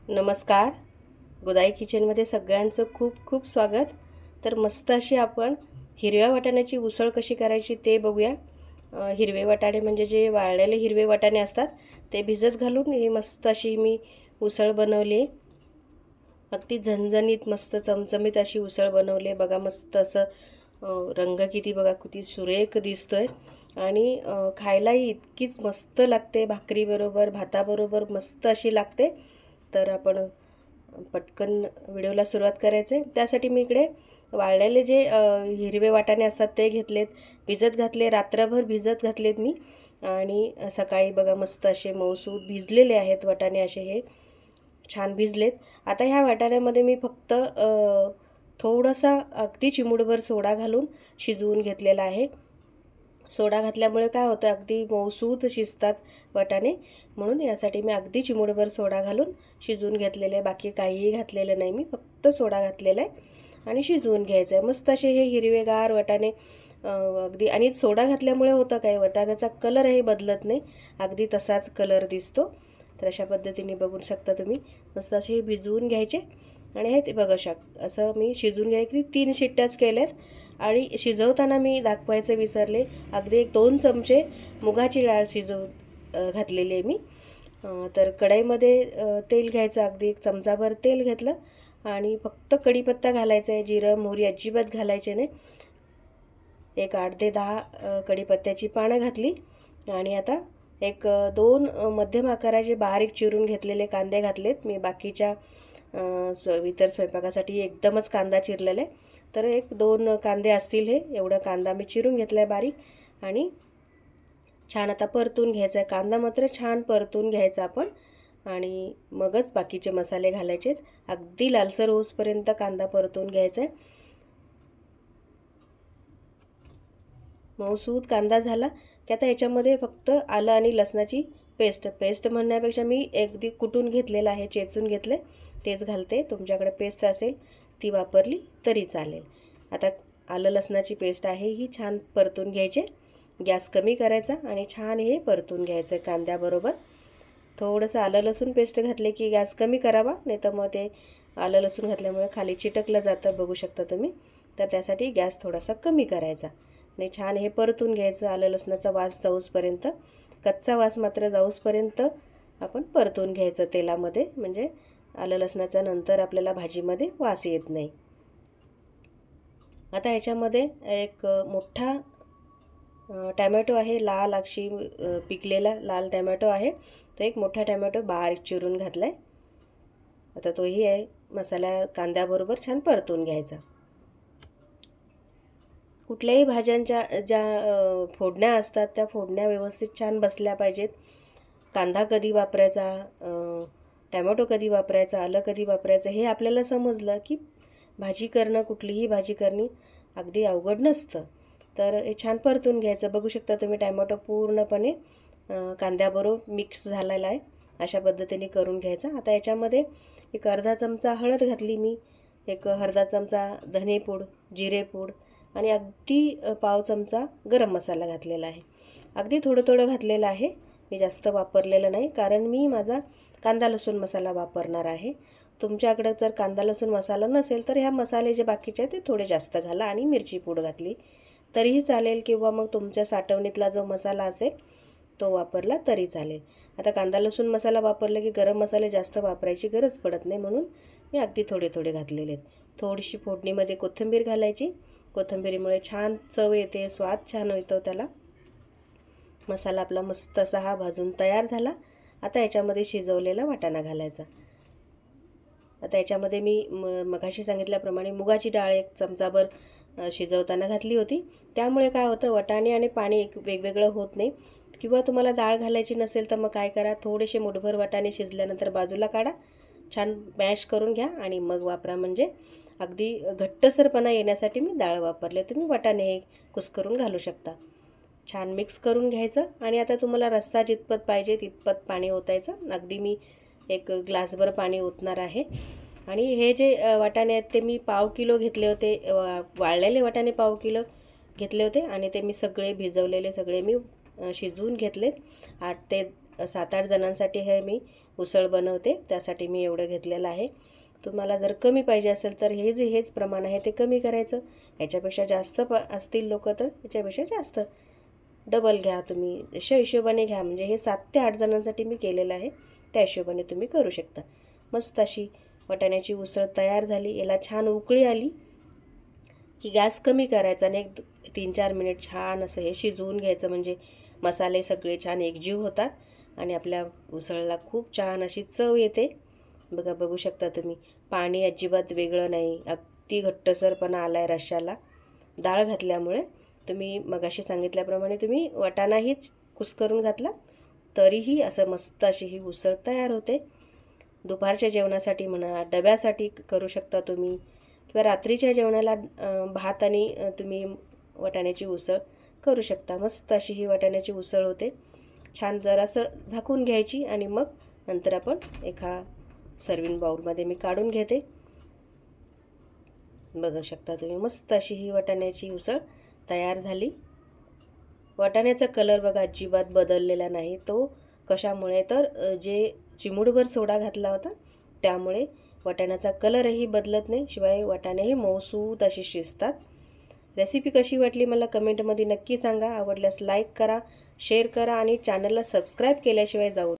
नमस्कार. गोदाई किचनमध्ये सगळ्यांचं खूप खूप स्वागत. तर मस्त अशी आपण हिरव्या वाटाण्याची उसळ कशी करायची ते बघूया. हिरवे वाटाणे म्हणजे जे वाळलेले हिरवे वाटाणे असतात ते भिजत घालून ही मस्त अशी मी उसळ बनवली आहे. अगदी झणझणीत मस्त चमचमीत अशी उसळ बनवली आहे बघा. मस्त असं रंग किती बघा, किती सुरेख दिसतोय आणि खायलाही इतकीच मस्त लागते. भाकरीबरोबर भाताबरोबर मस्त अशी लागते. तर आपण पटकन व्हिडिओला सुरुवात करायचं आहे. त्यासाठी मी इकडे वाळलेले जे हिरवे वाटाणे असतात ते घेतलेत, भिजत घातले, रात्रभर भिजत घातलेत मी. आणि सकाळी बघा मस्त असे मऊसूत भिजलेले आहेत वाटाणे, असे हे छान भिजलेत. आता ह्या वाटाण्यामध्ये मी फक्त थोडासा अगदी चिमूटभर सोडा घालून शिजवून घेतलेला आहे. सोडा घातल्यामुळे काय होतं, अगदी मऊसूत शिजतात वाटाणे, म्हणून यासाठी मी अगदी चिमूटभर सोडा घालून शिजवून घेतलेले आहे. बाकी काहीही घातलेलं नाही, मी फक्त सोडा घातलेला आहे आणि शिजवून घ्यायचं आहे. मस्त असे हे हिरवेगार वाटाणे अगदी. आणि सोडा घातल्यामुळे होतं काय, वाटाण्याचा कलरही बदलत नाही, अगदी तसाच कलर दिसतो. तर अशा पद्धतीने बघू शकता तुम्ही. मस्त असे भिजवून घ्यायचे आणि हे ते बघू असं मी शिजवून घ्यायचे. 3 शिट्ट्याच केल्यात. आणि शिजवताना मी दाखवायचं विसरले, अगदी 1-2 चमचे मुगाची डाळ घातलेली आहे मी. तर कढईमध्ये तेल घ्यायचं, अगदी 1 चमचाभर तेल घेतलं आणि फक्त कढीपत्ता घालायचा आहे. जिरं मोहरी अजिबात घालायचे नाही. एक 8 ते 10 कढीपत्त्याची पानं घातली आणि आता 1-2 मध्यम आकाराचे बारीक चिरून घेतलेले कांदे घातलेत मी. बाकीच्या इतर स्वयंपाकासाठी एकदमच कांदा चिरलेला आहे. तर 1-2 कांदे असतील, हे एवढा कांदा मी चिरून घेतला आहे बारीक. आणि छान आता परतून घ्यायचा आहे कांदा, मात्र छान परतून घ्यायचा आपण आणि मगच बाकीचे मसाले घालायचे. अगदी लालसर होईपर्यंत कांदा परतून घ्यायचा आहे. मऊसूत कांदा झाला की आता याच्यामध्ये फक्त आलं आणि लसणाची पेस्ट म्हणण्यापेक्षा मी अगदी कुटून घेतलेलं आहे, चेचून घेतले तेच घालते. तुमच्याकडे पेस्ट असेल ती वापरली तरी चालेल. आता आलं लसणाची पेस्ट आहे, ही छान परतून घ्यायचे. गॅस कमी करायचा आणि छान हे परतून घ्यायचं कांद्याबरोबर. थोडंसं आलं लसूण पेस्ट घातले की गॅस कमी करावा, नाही तर मग ते आलं लसूण घातल्यामुळे खाली चिटकलं जातं, बघू शकता तुम्ही. तर त्यासाठी गॅस थोडासा कमी करायचा आणि छान हे परतून घ्यायचं. आलं लसणाचा वास जाऊसपर्यंत, कच्चा वास मात्र जाऊसपर्यंत आपण परतून घ्यायचं तेलामध्ये, म्हणजे आलं लसणाचा नंतर आपल्याला भाजीमध्ये वास येत नाही. आता ह्याच्यामध्ये एक मोठा टॅमॅटो आहे, लाल अक्षी पिकलेला लाल टॅमॅटो आहे. तो एक मोठा टॅमॅटो बारीक चिरून घातला आहे. आता तोही आहे मसाला कांद्याबरोबर छान परतून घ्यायचा. कुठल्याही भाज्यांच्या ज्या फोडण्या असतात त्या फोडण्या व्यवस्थित छान बसल्या पाहिजेत. कांदा कधी वापरायचा, टॅमॅटो कधी वापरायचा, आलं कधी वापरायचं, हे आपल्याला समजलं की भाजी करणं, कुठलीही भाजी करणे अगदी अवघड नसतं. तर हे छान परतून घ्यायचं. बघू शकता तुम्ही टॅमॅटो पूर्णपणे कांद्याबरोबर मिक्स झालेला आहे. अशा पद्धतीने करून घ्यायचा. आता याच्यामध्ये एक अर्धा चमचा हळद घातली मी, एक अर्धा चमचा धनेपूड, जिरेपूड आणि अगदी पाव चमचा गरम मसाला घातलेला आहे. अगदी थोडं थोडं घातलेलं आहे, मी जास्त वापरलेलं नाही, कारण मी माझा कांदा लसूण मसाला वापरणार आहे. तुमच्याकडे जर कांदा लसूण मसाला नसेल तर ह्या मसाले जे बाकीचे आहेत ते थोडे जास्त घाला आणि मिरची पूड घातली तरीही चालेल, किंवा मग तुमच्या साठवणीतला जो मसाला असेल तो वापरला तरी चालेल. आता कांदा लसूण मसाला वापरला की गरम मसाले जास्त वापरायची गरज पडत नाही, म्हणून मी अगदी थोडे थोडे घातलेले आहेत. थोडीशी फोडणीमध्ये कोथिंबीर घालायची. कोथिंबीरीमुळे छान चव येते, स्वाद छान होतो त्याला. मसाला आपला मस्त असा हा भाजून तयार झाला. आता याच्यामध्ये शिजवलेला वाटाणा घालायचा. आता याच्यामध्ये मी मगाशी सांगितल्याप्रमाणे मुगाची डाळ 1 चमचाभर शिजवताना घातली होती. त्यामुळे काय होतं, वाटाणे आणि पाणी एक वेगवेगळं होत नाही. किंवा तुम्हाला डाळ घालायची नसेल तर मग काय करा, थोडेसे मुठभर वाटाणे शिजल्यानंतर बाजूला काढा, छान मॅश करून घ्या आणि मग वापरा. म्हणजे अगदी घट्टसरपणा येण्यासाठी मी डाळ वापरले. तुम्ही वाटाणे हे कुस्करून घालू शकता. छान मिक्स करून घ्यायचं आणि आता तुम्हाला रस्सा जितपत पाहिजे तितपत पाणी ओतायचं. अगदी मी 1 ग्लासभर पाणी ओतणार आहे. आणि हे जे वाटाणे आहेत ते मी पाव किलो घेतले होते, वाळलेले वाटाणे पाव किलो घेतले होते आणि ते मी सगळे भिजवलेले सगळे मी शिजवून घेतलेत. 8 ते 7-8 जणांसाठी हे मी उसळ बनवते, त्यासाठी मी एवढं घेतलेलं आहे. तुम्हाला जर कमी पाहिजे असेल तर हेच प्रमाण आहे ते कमी करायचं. याच्यापेक्षा जास्त असतील लोक तर याच्यापेक्षा जास्त डबल घ्या तुम्ही, अशा हिशोबाने घ्या. म्हणजे हे 7 ते 8 जणांसाठी मी केलेलं आहे, त्या हिशोबाने तुम्ही करू शकता. मस्त अशी वाटाण्याची उसळ तयार झाली. याला छान उकळी आली की गॅस कमी करायचा आणि 3-4 मिनिट छान असं हे शिजवून घ्यायचं. म्हणजे मसाले सगळे छान एकजीव होतात आणि आपल्या उसळला खूप छान अशी चव येते. बघा, बघू शकता तुम्ही, पाणी अजिबात वेगळं नाही, अगदी घट्टसरपणा आला आहे रश्श्याला डाळ घातल्यामुळे. तुम्ही मगाशी सांगितल्याप्रमाणे तुम्ही वाटाणाहीच कुस्करून घातला तरीही असं मस्त अशी ही उसळ तयार होते. दुपारच्या जेवणासाठी म्हणा, डब्यासाठी करू शकता तुम्ही, किंवा रात्रीच्या जेवणाला भात आणि तुम्ही वाटाण्याची उसळ करू शकता. मस्त अशी ही वाटाण्याची उसळ होते. छान जरासं झाकून घ्यायची आणि मग नंतर आपण एका सर्विंग बाउलमध्ये मी काढून घेते. बघू शकता तुम्ही, मस्त अशी ही वाटाण्याची उसळ तयार झाली. वाटाण्याचा कलर बघा अजिबात बदललेला नाही. तो कशामुळे, तर जे चिमूटभर सोडा घातला होता त्यामुळे वाटाण्याचा कलरही बदलत नाही, शिवाय वाटाणेही मऊसूत अशी शिजतात. रेसिपी कशी वाटली मला कमेंटमध्ये नक्की सांगा. आवडल्यास लाईक करा, शेअर करा आणि चॅनलला सबस्क्राईब केल्याशिवाय जाऊ